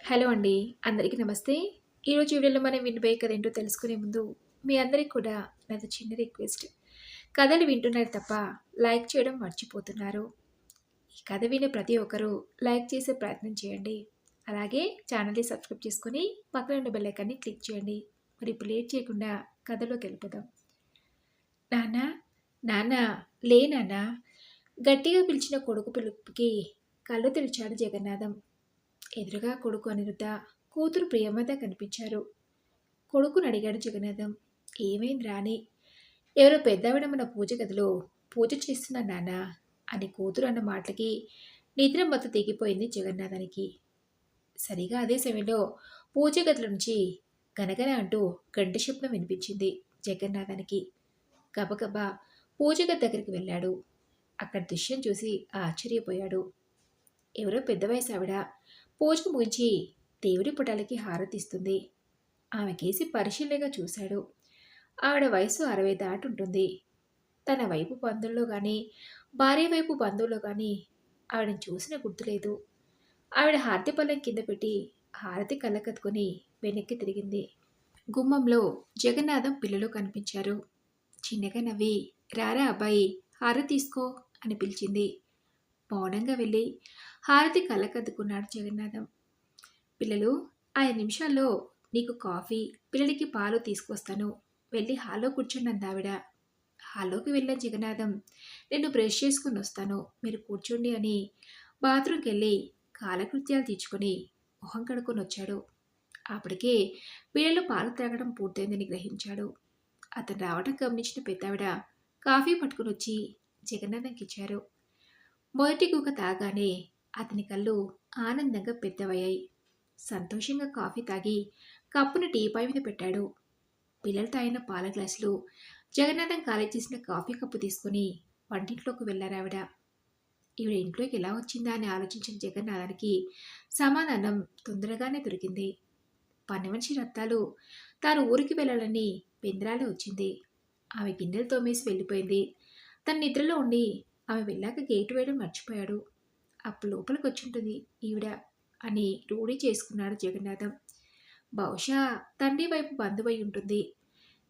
Hello అండి. అందరికీ నమస్తే. ఈరోజు వీడియోలో మనం వినబోయే కథ ఏంటో తెలుసుకునే ముందు మీ అందరికి కూడా నాది చిన్న రిక్వెస్ట్. కథలు వింటున్నారు తప్ప లైక్ చేయడం మర్చిపోతున్నారు. ఈ కథ వినే ప్రతి ఒక్కరూ లైక్ చేసే ప్రయత్నం చేయండి. అలాగే ఛానల్‌ని సబ్స్క్రైబ్ చేసుకొని పక్కన ఉన్న బెల్ ఐకాన్‌ని క్లిక్ చేయండి. మరి ఇప్పుడు లేట్ చేయకుండా కథలోకి వెళ్ళిపోదాం. నాన్న, నాన్న, లే నాన్న, గట్టిగా పిలిచిన కొడుకు పిలుపుకి కళ్ళు తెరిచాడు జగన్నాథం. ఎదురుగా కొడుకు అనిరుద్ధ, కూతురు ప్రియమద కనిపించారు. కొడుకుని అడిగాడు జగన్నాథం. ఏమైందిరా అని. ఎవరో పెద్దావిడ మన పూజ గదిలో పూజ చేస్తున్నా నాన్న అని కూతురు అన్న మాటలకి నిద్ర మత్తు తెగిపోయింది జగన్నాథానికి. సరిగా అదే సమయంలో పూజ గదిలో నుంచి గనగన అంటూ గంట శబ్దం వినిపించింది జగన్నాథానికి. గబగబా పూజ గది దగ్గరికి వెళ్ళాడు. అక్కడ దృశ్యం చూసి ఆశ్చర్యపోయాడు. ఎవరో పెద్ద వయసు ఆవిడ పూజ ముగించి దేవుడి పటాలకి హారతిస్తుంది. ఆమెకేసి పరిశీలనగా చూశాడు. ఆవిడ వయసు 60 దాటుంటుంది. తన వైపు బంధువుల్లో కానీ భార్య వైపు బంధువుల్లో కానీ ఆవిడని చూసిన గుర్తులేదు. ఆవిడ హారతి పళ్ళెం కింద పెట్టి హారతి కళ్ళకత్తుకొని వెనక్కి తిరిగింది. గుమ్మంలో జగన్నాథం పిల్లలు కనిపించారు. చిన్నగా నవ్వి, రారా అబ్బాయి, హారతి తీసుకో అని పిలిచింది. మౌనంగా వెళ్ళి హారతి కళ్ళకద్దుకున్నాడు జగన్నాథం. పిల్లలు, 5 నిమిషాల్లో నీకు కాఫీ, పిల్లలకి పాలు తీసుకొస్తాను, వెళ్ళి హాల్లో కూర్చోండి అందావిడ. హాల్లోకి వెళ్ళిన జగన్నాథం, నేను బ్రష్ చేసుకుని వస్తాను, మీరు కూర్చోండి అని బాత్రూమ్కి వెళ్ళి కాలకృత్యాలు తీర్చుకొని మొహం కడుక్కొని వచ్చాడు. అప్పటికే పిల్లలు పాలు త్రాగడం పూర్తయిందని గ్రహించాడు. అతను రావడం గమనించిన పెద్దావిడ కాఫీ పట్టుకుని వచ్చి జగన్నాథంకి ఇచ్చారు. మొదటి గుక్క తాగానే అతని కళ్ళు ఆనందంగా పెద్దవయ్యాయి. సంతోషంగా కాఫీ తాగి కప్పును టీపాయ్ మీద పెట్టాడు. పిల్లలు తాగిన పాల గ్లాసులు జగన్నాథం ఖాళీ చేసిన కాఫీ కప్పు తీసుకుని వంటింట్లోకి వెళ్ళారావిడ. ఈవిడ ఇంట్లోకి ఎలా వచ్చిందా అని ఆలోచించిన జగన్నాథానికి సమాధానం తొందరగానే దొరికింది. పని మనిషి రత్తాలు తాను ఊరికి వెళ్ళాలని పెందరాలే వచ్చింది. ఆమె గిన్నెలు తోమేసి వెళ్ళిపోయింది. తన నిద్రలో ఉండి ఆమె వెళ్ళాక గేటు వేయడం మర్చిపోయాడు. అప్పుడు లోపలికి వచ్చుంటుంది ఈవిడ అని రూఢి చేసుకున్నాడు జగన్నాథం. బహుశా తండ్రి వైపు బంధువై ఉంటుంది.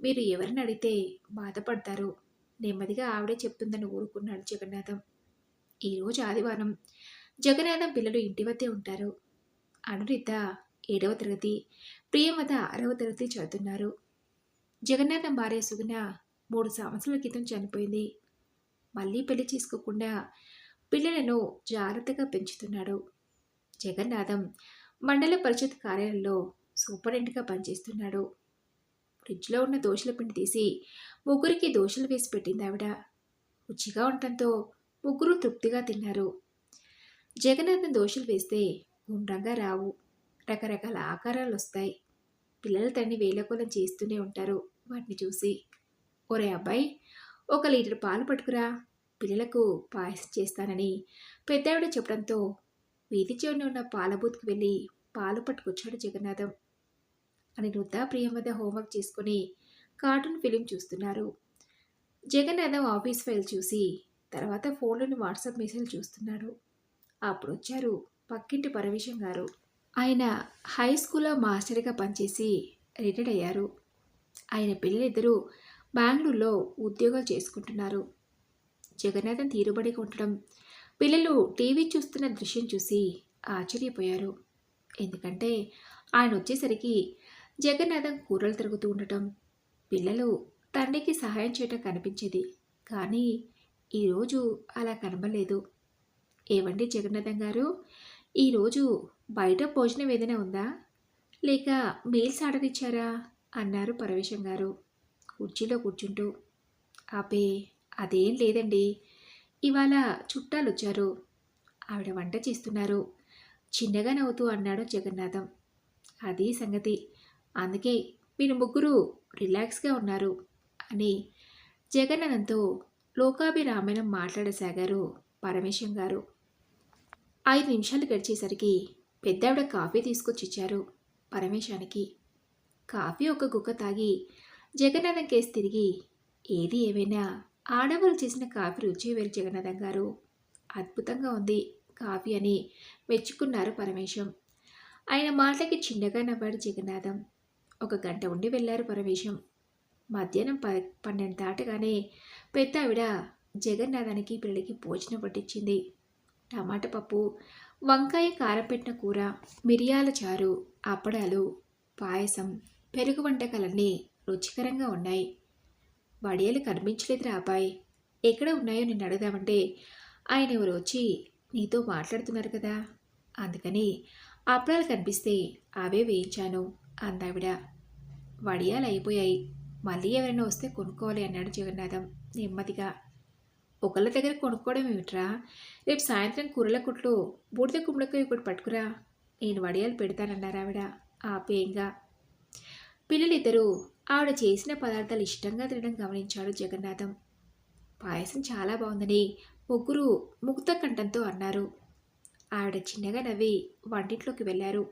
మీరు ఎవరిని అడిగితే బాధపడతారు, నెమ్మదిగా ఆవిడే చెప్తుందని ఊరుకున్నాడు జగన్నాథం. ఈరోజు ఆదివారం. జగన్నాథం పిల్లలు ఇంటి వద్దే ఉంటారు. అనురిత 7వ తరగతి, ప్రియమద 6వ తరగతి చదువుతున్నారు. జగన్నాథం భార్య సుగుణ 3 సంవత్సరాల క్రితం చనిపోయింది. మళ్ళీ పెళ్లి చేసుకోకుండా పిల్లలను జాగ్రత్తగా పెంచుతున్నాడు. జగన్నాథం మండల పరిషత్ కార్యాలయంలో సూపరింటెండెంట్గా పనిచేస్తున్నాడు. ఫ్రిడ్జ్లో ఉన్న దోశల పిండి తీసి ముగ్గురికి దోశలు వేసి పెట్టింది ఆవిడ. రుచిగా ఉండటంతో ముగ్గురు తృప్తిగా తిన్నారు. జగన్నాథం దోశలు వేస్తే గుండ్రంగా రావు, రకరకాల ఆకారాలు వస్తాయి. పిల్లలు తన్ని వేలకోలం చేస్తూనే ఉంటారు వాటిని చూసి. ఒరే అబ్బాయి, 1 లీటర్ పాలు పట్టుకురా, పిల్లలకు పాయసం చేస్తానని పెద్దావిడ చెప్పడంతో వీధి చివరన ఉన్న పాల బూత్కి వెళ్ళి పాలు పట్టుకొచ్చాడు జగన్నాథం. అనిరుద్ధ ప్రియమద హోంవర్క్ చేసుకుని కార్టూన్ ఫిలిం చూస్తున్నారు. జగన్నాథం ఆఫీస్ ఫైల్ చూసి తర్వాత ఫోన్లోని వాట్సాప్ మెసేజ్ చూస్తున్నాడు. అప్పుడు వచ్చారు పక్కింటి పరమేశం గారు. ఆయన హై స్కూల్లో మాస్టర్గా పనిచేసి రిటైర్డ్ అయ్యారు. ఆయన పిల్లలిద్దరూ బెంగళూరులో ఉద్యోగాలు చేసుకుంటున్నారు. జగన్నాథం తీరుబడిగా ఉండడం, పిల్లలు టీవీ చూస్తున్న దృశ్యం చూసి ఆశ్చర్యపోయారు. ఎందుకంటే ఆయన వచ్చేసరికి జగన్నాథం కూరలు తిరుగుతూ ఉండటం, పిల్లలు తండ్రికి సహాయం చేయటం కనిపించేది. కానీ ఈరోజు అలా కనబడలేదు. ఏవండి జగన్నాథం గారు, ఈరోజు బయట భోజనం ఏదైనా ఉందా, లేక మీల్స్ ఆర్డర్ ఇచ్చారా అన్నారు పరమేశం గారు కుర్చీలో కూర్చుంటూ. అబ్బే, అదేం లేదండి, ఇవాళ చుట్టాలు వచ్చారు, ఆవిడ వంట చేస్తున్నారు, చిన్నగా నవ్వుతూ అన్నాడు జగన్నాథం. అది సంగతి, అందుకే మీరు ముగ్గురు రిలాక్స్గా ఉన్నారు అని జగన్నాథంతో లోకాభిరామాయణం మాట్లాడసాగారు పరమేశం గారు. 5 నిమిషాలు గడిచేసరికి పెద్దావిడ కాఫీ తీసుకొచ్చి ఇచ్చారు పరమేశానికి. కాఫీ ఒక గుక్క తాగి జగన్నాథం కేసు తిరిగి, ఏది ఏమైనా ఆడవాళ్ళు చేసిన కాఫీ రుచి వేరు జగన్నాథం గారు, అద్భుతంగా ఉంది కాఫీ అని మెచ్చుకున్నారు పరమేశం. ఆయన మాటలకి చిన్నగా నవ్వాడు జగన్నాథం. ఒక గంట ఉండి వెళ్ళారు పరమేశం. మధ్యాహ్నం 12 దాటగానే పెద్దావిడ జగన్నాథానికి పిల్లలకి భోజనం పట్టించింది. టమాటా పప్పు, వంకాయ కారం పెట్టిన కూర, మిరియాల చారు, అప్పడాలు, పాయసం, పెరుగు వంటకాలన్నీ రుచికరంగా ఉన్నాయి. వడియాలు కనిపించలేదురా అబ్బాయి, ఎక్కడ ఉన్నాయో నిన్ను అడుగుదామంటే ఆయన ఎవరు వచ్చి నీతో మాట్లాడుతున్నారు కదా, అందుకని అప్పడాలు కనిపిస్తే అవే వేయించాను అందావిడ. వడియాలు అయిపోయాయి, మళ్ళీ ఎవరైనా వస్తే కొనుక్కోవాలి అన్నాడు జగన్నాథం నెమ్మదిగా. ఒకళ్ళ దగ్గర కొనుక్కోవడం ఏమిట్రా, రేపు సాయంత్రం కూరల కొట్లో బూడిద కుమ్మడికాయ ఒకటి పట్టుకురా, నేను వడియాలు పెడతానన్నారు ఆవిడ ఆప్యాయంగా. పిల్లలిద్దరూ ఆవిడ చేసిన పదార్థాలు ఇష్టంగా తినడం గమనించాడు జగన్నాథం. పాయసం చాలా బాగుందని ముగ్గురు ముక్త కంఠంతో అన్నారు. ఆవిడ చిన్నగా నవ్వి వంటింట్లోకి వెళ్ళారు.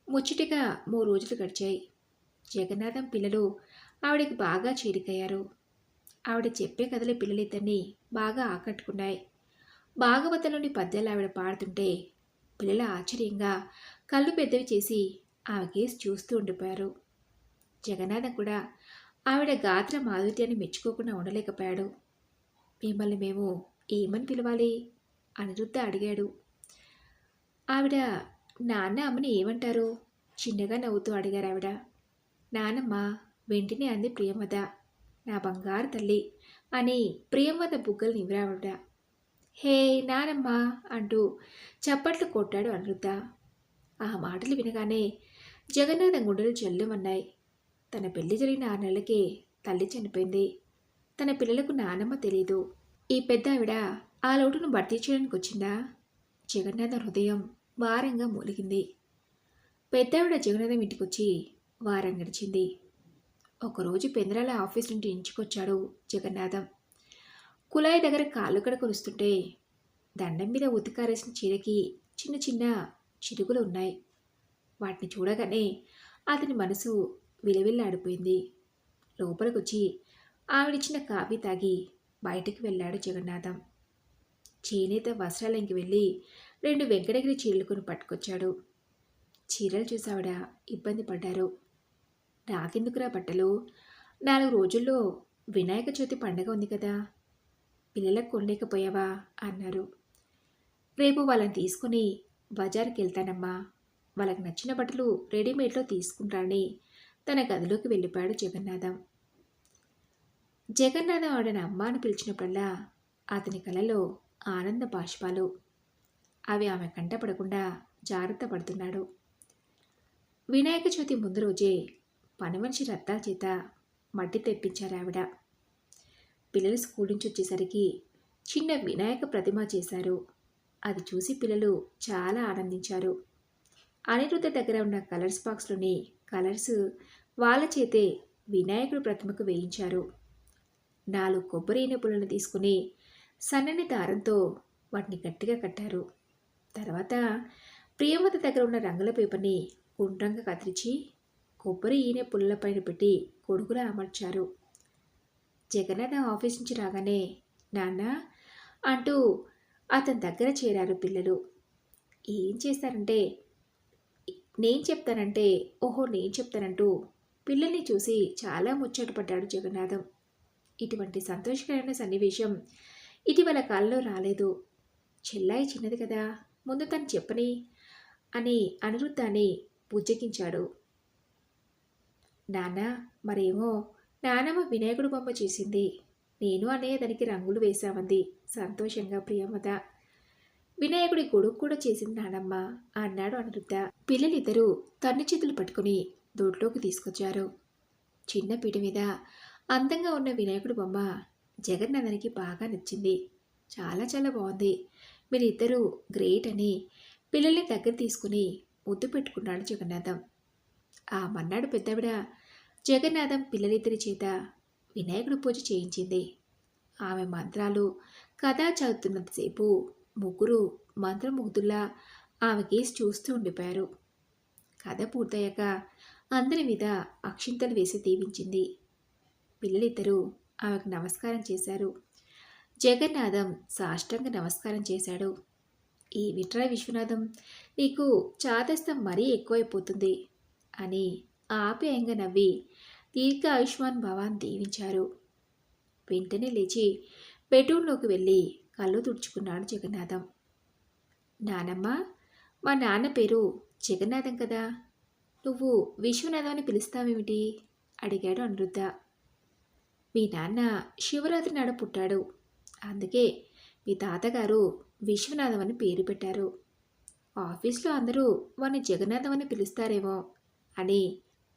ముచ్చటిగా 3 రోజులు గడిచాయి. జగన్నాథం పిల్లలు ఆవిడకి బాగా చేరికయ్యారు. ఆవిడ చెప్పే కథలు పిల్లలిద్దరినీ బాగా ఆకట్టుకున్నాయి. భాగవతంలోని పద్యాలు ఆవిడ పాడుతుంటే పిల్లలు ఆశ్చర్యంగా కళ్ళు పెద్దవి చేసి ఆమె కేసి చూస్తూ ఉండిపోయారు. జగన్నాథం కూడా ఆవిడ గాత్ర మాధుర్యాన్ని మెచ్చుకోకుండా ఉండలేకపోయాడు. మిమ్మల్ని మేము ఏమని పిలవాలి? అనిరుద్ధ అడిగాడు. ఆవిడ నాన్న అమ్మని ఏమంటారు? చిన్నగా నవ్వుతూ అడిగారు ఆవిడ. నానమ్మ వెంటనే అంది ప్రియమద. నా బంగారు తల్లి అని ప్రియమద బుగ్గలు నివ్రావిడ. హే నానమ్మ అంటూ చప్పట్లు కొట్టాడు అనిరుద్ధ. ఆ మాటలు వినగానే జగన్నాథం గుండెలు జల్లుమన్నాయి. తన పెళ్లి జరిగిన 6 నెలలకే తల్లి చనిపోయింది. తన పిల్లలకు నానమ్మ తెలీదు. ఈ పెద్ద ఆవిడ ఆ లోటును భర్తీ చేయడానికి వచ్చిందా? జగన్నాథం హృదయం భారంగా మూలిగింది. పెద్దావిడ జగన్నాథం ఇంటికొచ్చి వారం గడిచింది. ఒకరోజు పెందరాల ఆఫీస్ నుండి ఇంచుకొచ్చాడు జగన్నాథం. కుళాయి దగ్గర కాళ్ళు కడుకొనిస్తుంటే దండం మీద ఉతికారేసిన చీరకి చిన్న చిన్న చిరుగులు ఉన్నాయి. వాటిని చూడగానే అతని మనసు విలవిల్లాడిపోయింది. లోపలికొచ్చి ఆవిడిచ్చిన కాఫీ తాగి బయటికి వెళ్ళాడు జగన్నాథం. చేనేత వస్త్రాలంకి వెళ్ళి 2 వెంకటగిరి చీరలు కొని పట్టుకొచ్చాడు. చీరలు చూసావిడ ఇబ్బంది పడ్డారు. నాకెందుకురా బట్టలు, 4 రోజుల్లో వినాయక చవితి పండగ ఉంది కదా, పిల్లలకు కొనలేకపోయావా అన్నారు. రేపు వాళ్ళని తీసుకుని బజార్కి వెళ్తానమ్మా, వాళ్ళకి నచ్చిన బట్టలు రెడీమేడ్లో తీసుకుంటానని తన గదిలోకి వెళ్ళిపోయాడు జగన్నాథం. జగన్నాథం ఆవిడని అమ్మ అని పిలిచినప్పుడల్లా అతని కలలో ఆనంద బాష్పాలు. అవి ఆమె కంటపడకుండా జాగ్రత్త పడుతున్నాడు. వినాయక చవితి ముందు రోజే పని మనిషి రత్తా చేత మట్టి తెప్పించారు ఆవిడ. పిల్లలు స్కూల్ నుంచి వచ్చేసరికి చిన్న వినాయక ప్రతిమ చేశారు. అది చూసి పిల్లలు చాలా ఆనందించారు. అనిరుద్ధ దగ్గర ఉన్న కలర్స్ బాక్స్లోని కలర్స్ వాళ్ళ చేతే వినాయకుడి ప్రతిమకు వేయించారు. 4 కొబ్బరి ఈనె పుల్లలను తీసుకుని సన్నని దారంతో వాటిని గట్టిగా కట్టారు. తర్వాత ప్రియమత దగ్గర ఉన్న రంగుల పేపర్ని గుండ్రంగా కత్తిరించి కొబ్బరి ఈనె పుల్లల పైన పెట్టి కొడుకులా అమర్చారు. జగన్నాథం ఆఫీస్ నుంచి రాగానే నాన్న అంటూ అతని దగ్గర చేరారు పిల్లలు. ఏం చేస్తారంటే నేను చెప్తానంటే ఓహో నేను చెప్తానంటూ పిల్లల్ని చూసి చాలా ముచ్చటపడ్డాడు జగన్నాథం. ఇటువంటి సంతోషకరమైన సన్నివేశం ఇటీవల కాలంలో రాలేదు. చెల్లాయి చిన్నది కదా, ముందు తను చెప్పని అని అనిరుద్ధాన్ని బుజ్జగించాడు. నాన్న మరేమో నానమ్మ వినాయకుడు బొమ్మ చేసింది, నేను అన్నయ్య దానికి రంగులు వేశామంది సంతోషంగా ప్రియమత. వినాయకుడి గొడుగు కూడా చేసింది నానమ్మ అన్నాడు అనిరుద్ధ. పిల్లలిద్దరూ తన్ని చేతులు పట్టుకుని దొడ్లోకి తీసుకొచ్చారు. చిన్న పీట మీద అందంగా ఉన్న వినాయకుడి బొమ్మ జగన్నాథానికి బాగా నచ్చింది. చాలా చాలా బాగుంది, మీరిద్దరూ గ్రేట్ అని పిల్లల్ని దగ్గర తీసుకుని ముద్దు పెట్టుకున్నాడు జగన్నాథం. ఆ మన్నాడు పెద్దవిడ జగన్నాథం పిల్లలిద్దరి చేత వినాయకుడి పూజ చేయించింది. ఆమె మంత్రాలు కథ చదువుతున్నంతసేపు ముగ్గురు మంత్రముగ్ధుల్లా ఆమె కేసి చూస్తూ ఉండిపోయారు. కథ పూర్తయ్యాక అందరి మీద అక్షింతలు వేసి దీవించింది. పిల్లలిద్దరూ ఆమెకు నమస్కారం చేశారు. జగన్నాథం సాష్టాంగ నమస్కారం చేశాడు. ఈ విట్రా విశ్వనాథం, నీకు చాదస్తం మరీ ఎక్కువైపోతుంది అని ఆప్యాయంగా నవ్వి దీర్ఘ ఆయుష్మాన్ భవాన్ దీవించారు. వెంటనే లేచి బెడ్రూమ్లోకి వెళ్ళి కళ్ళు తుడుచుకున్నాడు జగన్నాథం. నానమ్మ, మా నాన్న పేరు జగన్నాథం కదా, నువ్వు విశ్వనాథం అని పిలుస్తావేమిటి అడిగాడు అనిరుద్ధ. మీ నాన్న శివరాత్రి నాడు పుట్టాడు, అందుకే మీ తాతగారు విశ్వనాథం అని పేరు పెట్టారు. ఆఫీస్లో అందరూ వాడిని జగన్నాథం అని పిలుస్తారేమో అని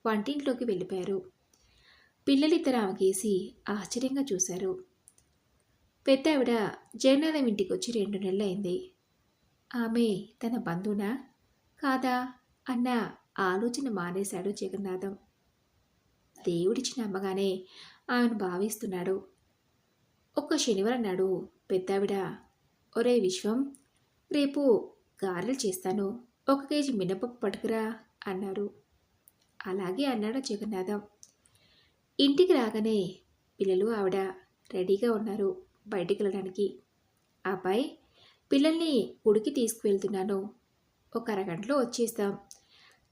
వంటింట్లోకి వెళ్ళిపోయారు. పిల్లలిద్దరు ఆమెకేసి ఆశ్చర్యంగా చూశారు. పెద్ద ఆవిడ జగన్నాథం ఇంటికి వచ్చి 2 నెలలైంది. ఆమె తన బంధువునా కాదా అన్న ఆలోచన మానేశాడు జగన్నాథం. దేవుడిచ్చిన అమ్మగానే ఆమెను భావిస్తున్నాడు. ఒక్క శనివారం నాడు పెద్దావిడ, ఒరే విశ్వం, రేపు గారెలు చేస్తాను, 1 కేజీ మినపప్పు పట్టుకురా అన్నారు. అలాగే అన్నాడు జగన్నాథం. ఇంటికి రాగానే పిల్లలు ఆవిడ రెడీగా ఉన్నారు బయటికి వెళ్ళడానికి. అబ్బాయి, పిల్లల్ని గుడికి తీసుకువెళ్తున్నాను, 1 అరగంటలో వచ్చేస్తాం,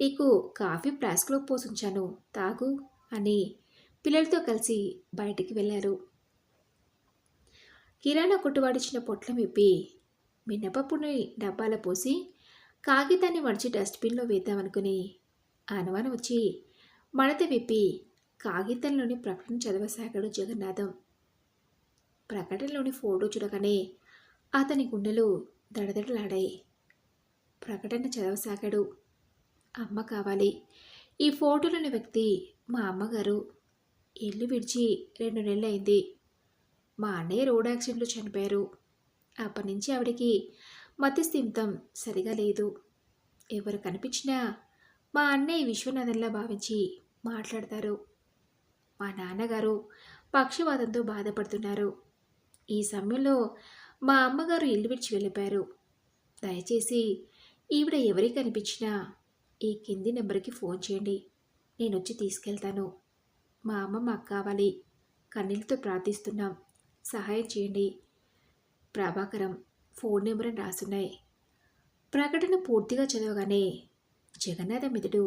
నీకు కాఫీ ఫ్లాస్క్లో పోసుంచాను, తాగు అని పిల్లలతో కలిసి బయటికి వెళ్ళారు. కిరాణా కొట్టువాడిచ్చిన పొట్లం విప్పి మినపప్పుని డబ్బాలో పోసి కాగితాన్ని మడిచి డస్ట్బిన్లో వేద్దామనుకుని అనుమానం వచ్చి మడత విప్పి కాగితంలోని ప్రకటన చదవసాగాడు జగన్నాథం. ప్రకటనలోని ఫోటో చూడగానే అతని గుండెలు దడదడలాడాయి. ప్రకటన చదవసాగాడు. అమ్మ కావాలి, ఈ ఫోటోలోని వ్యక్తి మా అమ్మగారు. ఇల్లు విడిచి 2 నెలలైంది. మా అన్నయ్య రోడ్ యాక్సిడెంట్లో చనిపోయారు. అప్పటి నుంచి ఆవిడకి మతిస్థిమితం సరిగా లేదు. ఎవరు కనిపించినా మా అన్నయ్య విశ్వనాథంలా భావించి మాట్లాడతారు. మా నాన్నగారు పక్షవాతంతో బాధపడుతున్నారు. ఈ సమయంలో మా అమ్మగారు ఇల్లు విడిచి వెళ్ళిపోయారు. దయచేసి ఈవిడ ఎవరికి కనిపించినా ఈ కింది నెంబర్కి ఫోన్ చేయండి, నేను వచ్చి తీసుకెళ్తాను. మా అమ్మ మాకు కావాలి, కన్నీళ్ళతో ప్రార్థిస్తున్నాం, సహాయం చేయండి. ప్రభాకరం ఫోన్ నెంబర్ అని రాసున్నాయి. ప్రకటన పూర్తిగా చదవగానే జగన్నాథం మెదడు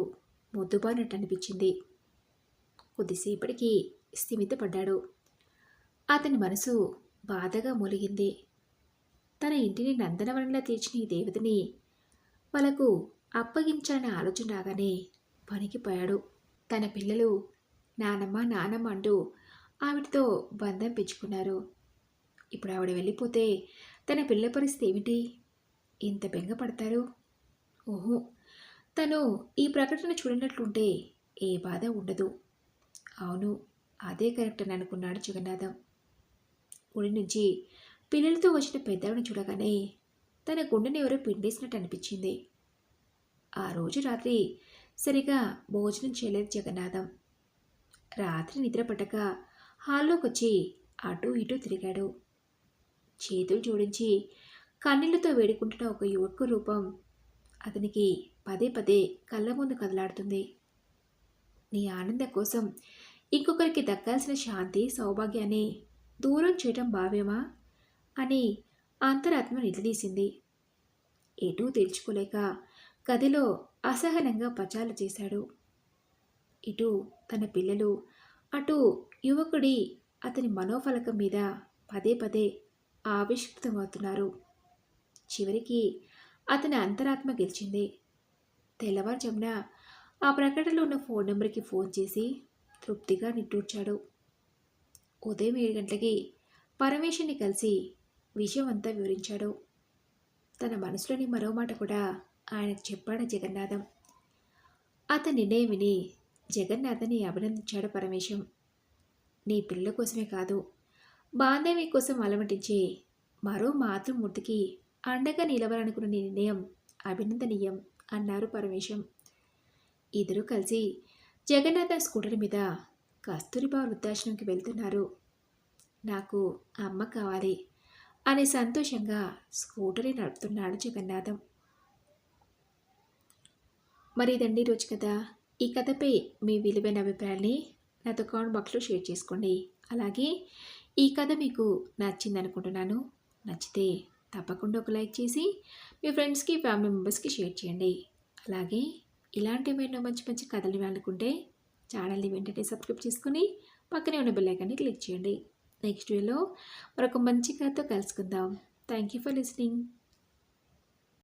మొద్దుబారినట్టు అనిపించింది. కొద్దిసేపటికి స్థిమితపడ్డాడు. అతని మనసు బాధగా మూలిగింది. తన ఇంటిని నందనవనంలా తీర్చిన ఈ దేవతని వాళ్ళకు అప్పగించాలనే ఆలోచన రాగానే వణికిపోయాడు. తన పిల్లలు నానమ్మ నానమ్మ అంటూ ఆవిడతో బంధం పెంచుకున్నారు. ఇప్పుడు ఆవిడ వెళ్ళిపోతే తన పిల్లల పరిస్థితి ఏమిటి? ఇంత బెంగపడతారు? ఓహో, తను ఈ ప్రకటన చూడనట్లుంటే ఏ బాధ ఉండదు. అవును, అదే కరెక్ట్ అని అనుకున్నాడు జగన్నాథం. గుడి నుంచి పిల్లలతో వచ్చిన పెద్దవాడిని చూడగానే తన గుండెని ఎవరో పిండేసినట్టు అనిపించింది. ఆ రోజు రాత్రి సరిగా భోజనం చేయలేదు జగన్నాథం. రాత్రి నిద్ర పట్టక హాల్లోకి వచ్చి అటూ ఇటూ తిరిగాడు. చేతులు జోడించి కన్నీళ్లతో వేడుకుంటున్న ఒక యువకు రూపం అతనికి పదే పదే కళ్ళ ముందు కదలాడుతుంది. నీ ఆనందం కోసం ఇంకొకరికి దక్కాల్సిన శాంతి సౌభాగ్యాన్ని దూరం చేయటం భావ్యమా అని అంతరాత్మ నిలదీసింది. ఎటూ తేల్చుకోలేక గదిలో అసహనంగా పచాలు చేశాడు. ఇటు తన పిల్లలు, అటు యువకుడి అతని మనోఫలకం మీద పదే పదే ఆవిష్కృతమవుతున్నారు. చివరికి అతని అంతరాత్మ గెలిచింది. తెల్లవారుజామున ఆ ప్రకటనలో ఉన్న ఫోన్ నెంబర్కి ఫోన్ చేసి తృప్తిగా నిట్టూర్చాడు. ఉదయం 7 గంటలకి పరమేశ్వరిని కలిసి విషయం అంతా వివరించాడు. తన మనసులోని మరో మాట కూడా ఆయనకు చెప్పాడు జగన్నాథం. అతని నిర్ణయం విని జగన్నాథని అభినందించాడు పరమేశం. నీ పిల్లల కోసమే కాదు, బాంధవ్యం కోసం అలమటించే మరో మాతృమూర్తికి అండగా నిలవాలనుకున్న నీ నిర్ణయం అభినందనీయం అన్నారు పరమేశం. ఇద్దరూ కలిసి జగన్నాథ స్కూటర్ మీద కస్తూరిబా వృద్ధాశ్రమంకి వెళ్తున్నారు. నాకు అమ్మ కావాలి అని సంతోషంగా స్కూటర్ని నడుపుతున్నాడు జగన్నాథం. మరి ఇదండి రోజు కథ. ఈ కథపై మీ విలువైన అభిప్రాయాన్ని నాతో కామెంట్ బాక్స్లో షేర్ చేసుకోండి. అలాగే ఈ కథ మీకు నచ్చింది అనుకుంటున్నాను. నచ్చితే తప్పకుండా ఒక లైక్ చేసి మీ ఫ్రెండ్స్కి ఫ్యామిలీ మెంబర్స్కి షేర్ చేయండి. అలాగే ఇలాంటి ఏమైనా మంచి మంచి కథలు వినాలనుకుంటే ఛానల్ని వెంటనే సబ్స్క్రైబ్ చేసుకుని పక్కనే ఉన్న బెల్ ఐకాన్ని క్లిక్ చేయండి. నెక్స్ట్ వీడియోలో మరొక మంచి కథతో కలుసుకుందాం. Thank you for listening.